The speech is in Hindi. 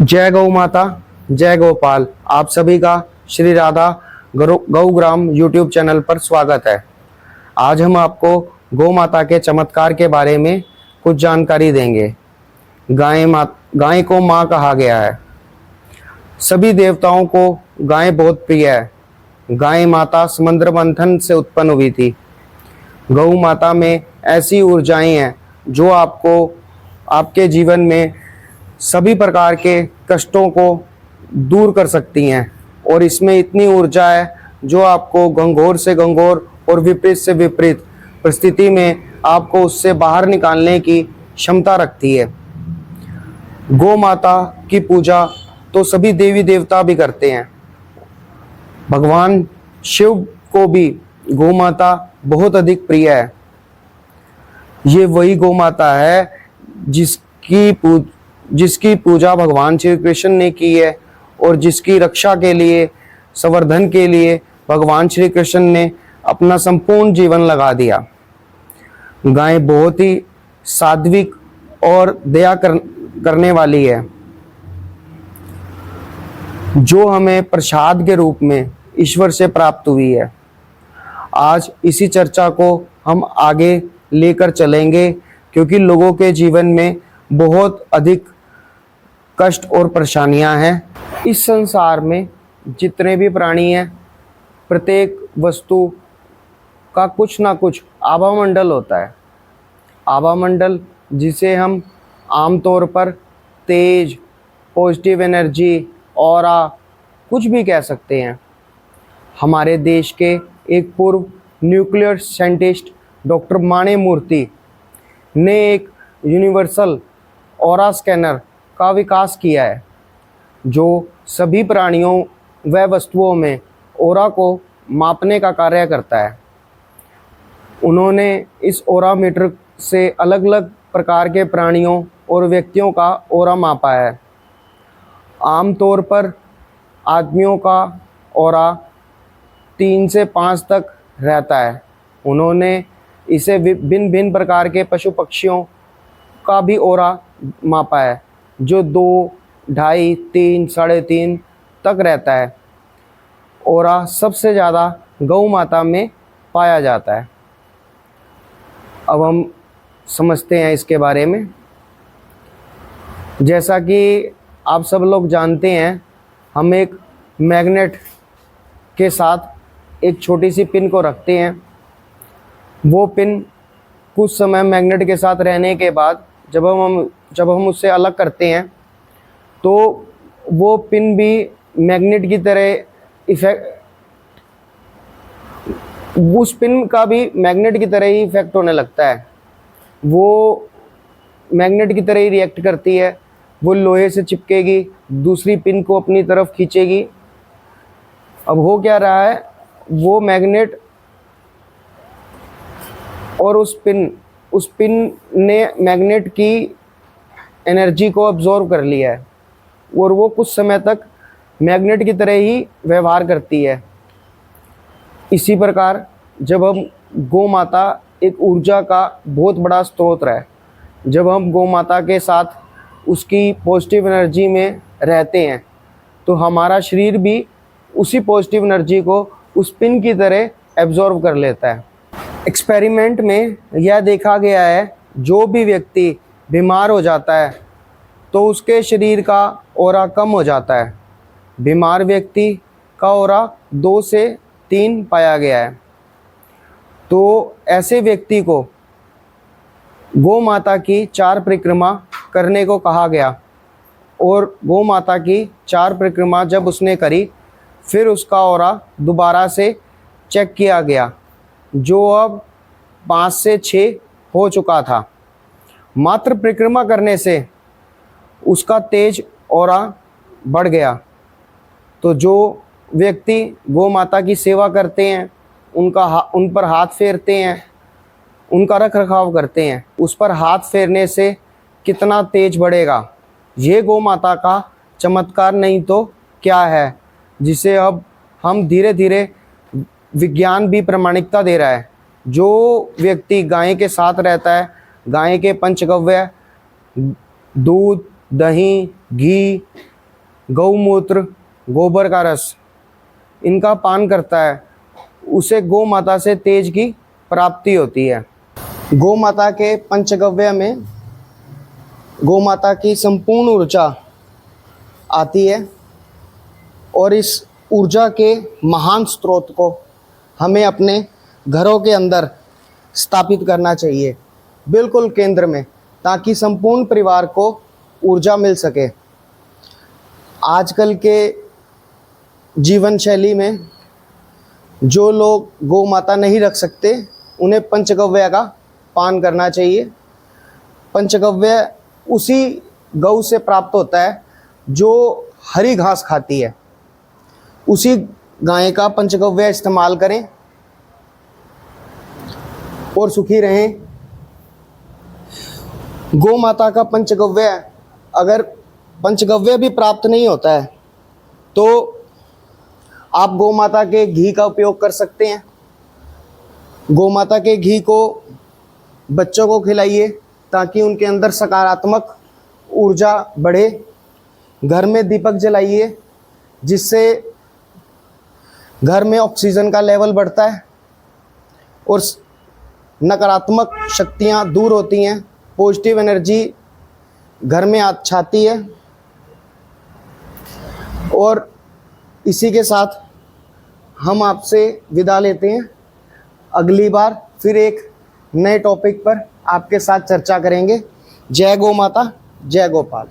जय गौ माता, जय गोपाल। आप सभी का श्री राधा गौग्राम यूट्यूब चैनल पर स्वागत है। आज हम आपको गौ माता के चमत्कार के बारे में कुछ जानकारी देंगे। गाय को माँ कहा गया है। सभी देवताओं को गाय बहुत प्रिय है। गाय माता समुद्र मंथन से उत्पन्न हुई थी। गौ माता में ऐसी ऊर्जाएं हैं जो आपको आपके जीवन में सभी प्रकार के कष्टों को दूर कर सकती हैं, और इसमें इतनी ऊर्जा है जो आपको घंघोर से घंघोर और विपरीत से विपरीत परिस्थिति में आपको उससे बाहर निकालने की क्षमता रखती है। गौ माता की पूजा तो सभी देवी देवता भी करते हैं। भगवान शिव को भी गौ माता बहुत अधिक प्रिय है। ये वही गौ माता है जिसकी पूजा भगवान श्री कृष्ण ने की है, और जिसकी रक्षा के लिए, संवर्धन के लिए भगवान श्री कृष्ण ने अपना संपूर्ण जीवन लगा दिया। गाय बहुत ही सात्विक और दया करने वाली है, जो हमें प्रसाद के रूप में ईश्वर से प्राप्त हुई है। आज इसी चर्चा को हम आगे लेकर चलेंगे, क्योंकि लोगों के जीवन में बहुत अधिक कष्ट और परेशानियां हैं। इस संसार में जितने भी प्राणी हैं, प्रत्येक वस्तु का कुछ ना कुछ आभामंडल होता है। आभामंडल जिसे हम आमतौर पर तेज, पॉजिटिव एनर्जी, ऑरा कुछ भी कह सकते हैं। हमारे देश के एक पूर्व न्यूक्लियर साइंटिस्ट डॉक्टर माने मूर्ति ने एक यूनिवर्सल ऑरा स्कैनर का विकास किया है, जो सभी प्राणियों व वस्तुओं में ऑरा को मापने का कार्य करता है। उन्होंने इस ऑरा मीटर से अलग अलग प्रकार के प्राणियों और व्यक्तियों का ऑरा मापा है। आमतौर पर आदमियों का ऑरा 3 से 5 तक रहता है। उन्होंने इसे भिन्न भिन्न प्रकार के पशु पक्षियों का भी ऑरा मापा है, जो 2, 2.5, 3, 3.5 तक रहता है। ऑरा सबसे ज़्यादा गौ माता में पाया जाता है। अब हम समझते हैं इसके बारे में। जैसा कि आप सब लोग जानते हैं, हम एक मैग्नेट के साथ एक छोटी सी पिन को रखते हैं। वो पिन कुछ समय मैग्नेट के साथ रहने के बाद जब हम उससे अलग करते हैं, तो वो पिन भी मैग्नेट की तरह उस पिन का भी मैग्नेट की तरह ही इफेक्ट होने लगता है। वो मैग्नेट की तरह ही रिएक्ट करती है। वो लोहे से चिपकेगी, दूसरी पिन को अपनी तरफ खींचेगी। अब हो क्या रहा है, वो मैग्नेट और उस पिन ने मैग्नेट की एनर्जी को अब्जॉर्व कर लिया है, और वो कुछ समय तक मैग्नेट की तरह ही व्यवहार करती है। इसी प्रकार जब हम गौ माता एक ऊर्जा का बहुत बड़ा स्रोत है। जब हम गौ माता के साथ उसकी पॉजिटिव एनर्जी में रहते हैं, तो हमारा शरीर भी उसी पॉजिटिव एनर्जी को उस पिन की तरह एब्जॉर्व कर लेता है। एक्सपेरिमेंट में यह देखा गया है, जो भी व्यक्ति बीमार हो जाता है तो उसके शरीर का ऑरा कम हो जाता है। बीमार व्यक्ति का ऑरा 2 से 3 पाया गया है। तो ऐसे व्यक्ति को गौ माता की 4 परिक्रमा करने को कहा गया, और गौ माता की 4 परिक्रमा जब उसने करी, फिर उसका ऑरा दोबारा से चेक किया गया, जो अब 5 से 6 हो चुका था। मात्र परिक्रमा करने से उसका तेज ऑरा बढ़ गया। तो जो व्यक्ति गौ माता की सेवा करते हैं, उन पर हाथ फेरते हैं, उनका रख रखाव करते हैं, उस पर हाथ फेरने से कितना तेज बढ़ेगा, ये गौ माता का चमत्कार नहीं तो क्या है, जिसे अब हम धीरे धीरे विज्ञान भी प्रामाणिकता दे रहा है। जो व्यक्ति गाय के साथ रहता है, गाय के पंचगव्य, दूध, दही, घी गौमूत्र, गोबर का रस इनका पान करता है, उसे गौ माता से तेज की प्राप्ति होती है। गौ माता के पंचगव्य में गौ माता की संपूर्ण ऊर्जा आती है और इस ऊर्जा के महान स्रोत को हमें अपने घरों के अंदर स्थापित करना चाहिए, बिल्कुल केंद्र में, ताकि संपूर्ण परिवार को ऊर्जा मिल सके। आजकल के जीवन शैली में जो लोग गौ माता नहीं रख सकते, उन्हें पंचगव्य का पान करना चाहिए। पंचगव्य उसी गौ से प्राप्त होता है जो हरी घास खाती है, उसी गाय का पंचगव्य इस्तेमाल करें और सुखी रहें। गौ माता का पंचगव्य, अगर पंचगव्य भी प्राप्त नहीं होता है तो आप गौ माता के घी का उपयोग कर सकते हैं। गौ माता के घी को बच्चों को खिलाइए ताकि उनके अंदर सकारात्मक ऊर्जा बढ़े। घर में दीपक जलाइए जिससे घर में ऑक्सीजन का लेवल बढ़ता है और नकारात्मक शक्तियाँ दूर होती हैं, पॉजिटिव एनर्जी घर में छाती है। और इसी के साथ हम आपसे विदा लेते हैं। अगली बार फिर एक नए टॉपिक पर आपके साथ चर्चा करेंगे। जय गौ माता, जय गोपाल।